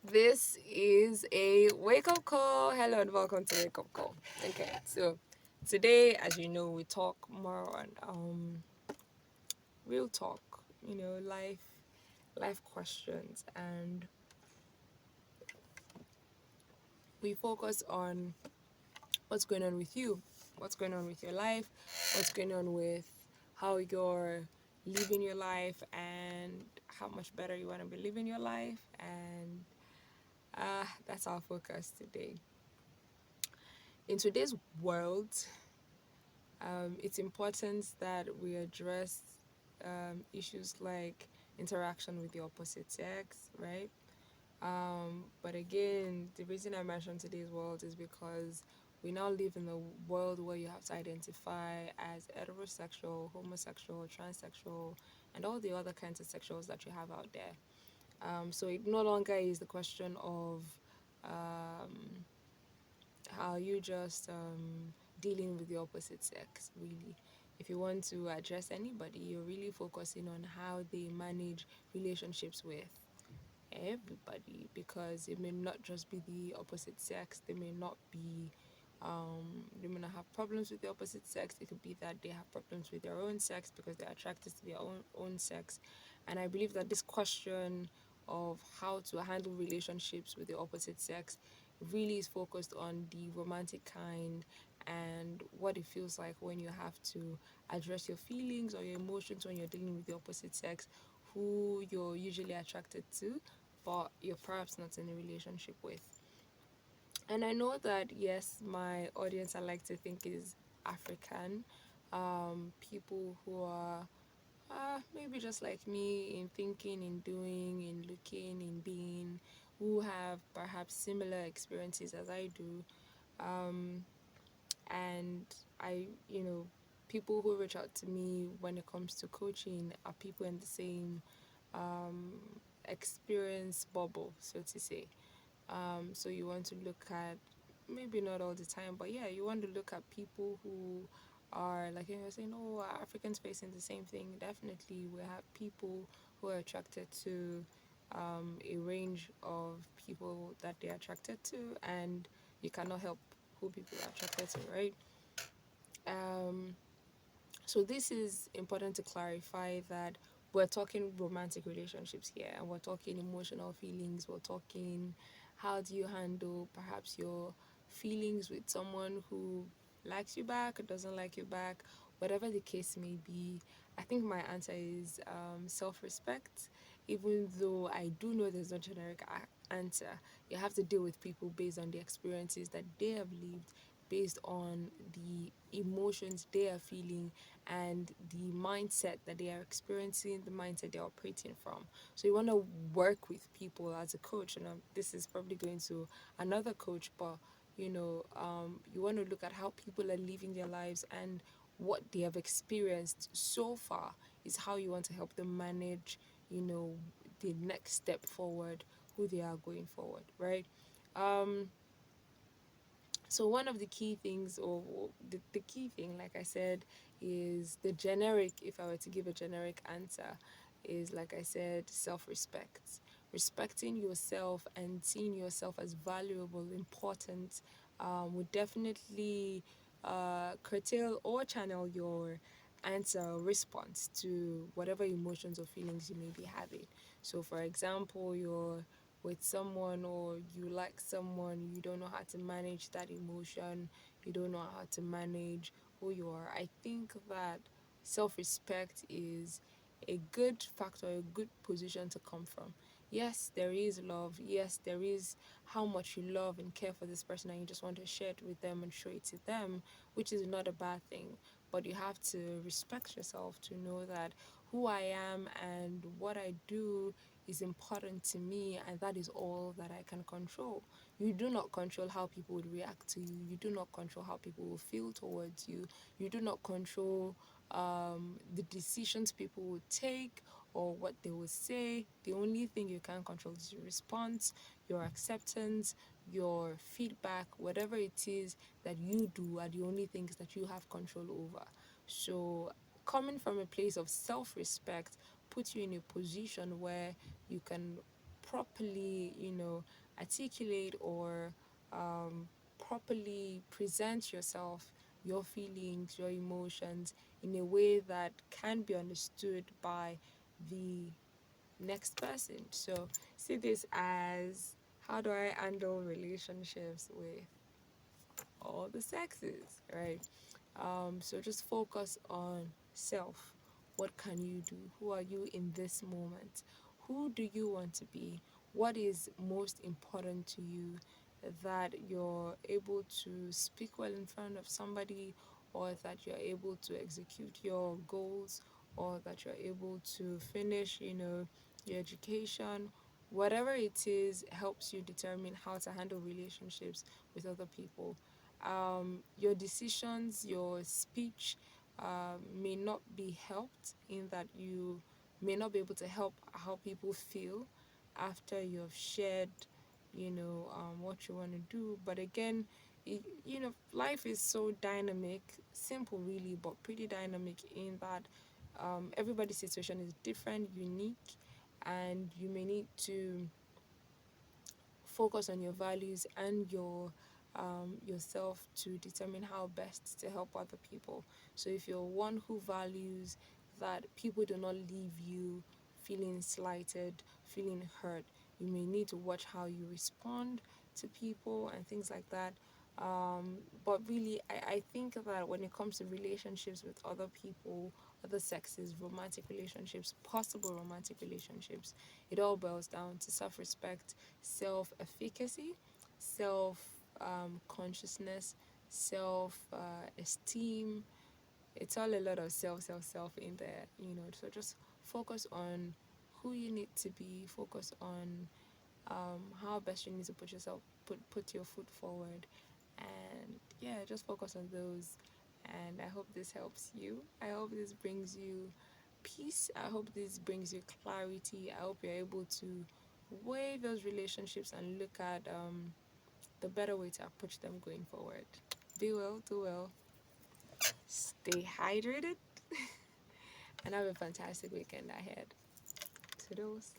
This is a wake up call. Hello and welcome to Wake Up Call. Okay, so today, as you know, we talk more on real talk, life questions, and we focus on what's going on with you, what's going on with your life, what's going on with how you're living your life, and how much better you want to be living your life, and that's our focus today. In today's world, it's important that we address issues like interaction with the opposite sex, right? But again, the reason I mentioned today's world is because we now live in a world where you have to identify as heterosexual, homosexual, transsexual, and all the other kinds of sexuals that you have out there. So it no longer is the question of um, how you just dealing with the opposite sex, really. If you want to address anybody, you're really focusing on how they manage relationships with everybody, because it may not just be the opposite sex. They may not have problems with the opposite sex. It could be that they have problems with their own sex because they're attracted to their own sex. And I believe that this question of how to handle relationships with the opposite sex really is focused on the romantic kind and what it feels like when you have to address your feelings or your emotions when you're dealing with the opposite sex, who you're usually attracted to but you're perhaps not in a relationship with. And I know that, yes, my audience, I like to think, is African, people who are maybe just like me in thinking, in doing, in looking, in being, who have perhaps similar experiences as I do. Um, and people who reach out to me when it comes to coaching are people in the same um, experience bubble, so to say. So you want to look at, maybe not all the time, but yeah, you want to look at people who are like, you're saying, oh, are Africans facing the same thing? Definitely, we have people who are attracted to a range of people that they're attracted to, and you cannot help who people are attracted to, right? Um, so this is important to clarify that we're talking romantic relationships here, and we're talking emotional feelings. We're talking how do you handle perhaps your feelings with someone who likes you back or doesn't like you back, whatever the case may be. I think my answer is self-respect. Even though I do know there's no generic answer, you have to deal with people based on the experiences that they have lived, based on the emotions they are feeling, and the mindset that they are experiencing, the mindset they're operating from. So you want to work with people as a coach, and this is probably going to another coach, but you want to look at how people are living their lives, and what they have experienced so far is how you want to help them manage, the next step forward, who they are going forward, right? Um, so one of the key things, or the key thing, like I said, is the generic. If I were to give a generic answer, is, like I said, self-respect. Respecting yourself and seeing yourself as valuable, important, would definitely curtail or channel your answer or response to whatever emotions or feelings you may be having. So for example, you're with someone, or you like someone, you don't know how to manage that emotion, you don't know how to manage who you are. I think that self-respect is a good factor, a good position to come from. Yes, there is love. Yes, there is how much you love and care for this person, and you just want to share it with them and show it to them, which is not a bad thing. But you have to respect yourself to know that who I am and what I do is important to me, and that is all that I can control. You do not control how people would react to you. You do not control how people will feel towards you. You do not control the decisions people will take or what they will say. The only thing you can control is your response, your acceptance, your feedback, whatever it is that you do are the only things that you have control over. So coming from a place of self-respect puts you in a position where you can properly, articulate or um, properly present yourself, your feelings, your emotions in a way that can be understood by the next person. So see this as, how do I handle relationships with all the sexes, right? So just focus on self. What can you do? Who are you in this moment? Who do you want to be? What is most important to you, that you're able to speak well in front of somebody, or that you're able to execute your goals, or that you're able to finish, your education? Whatever it is helps you determine how to handle relationships with other people. Your decisions, your speech may not be helped, in that you may not be able to help how people feel after you've shared, what you want to do. But again, life is so dynamic, simple really, but pretty dynamic, in that everybody's situation is different, unique, and you may need to focus on your values and yourself to determine how best to help other people. So if you're one who values that people do not leave you feeling slighted, feeling hurt, you may need to watch how you respond to people and things like that. But really, I think that when it comes to relationships with other people, other sexes, romantic relationships, possible romantic relationships, it all boils down to self respect, self efficacy, self consciousness, self esteem. It's all a lot of self in there, So just focus on who you need to be, focus on how best you need to put your foot forward, and yeah, just focus on those. And I hope this helps you. I hope this brings you peace. I hope this brings you clarity. I hope you're able to weigh those relationships and look at the better way to approach them going forward. Be well, do well, stay hydrated, and have a fantastic weekend ahead. Toodles.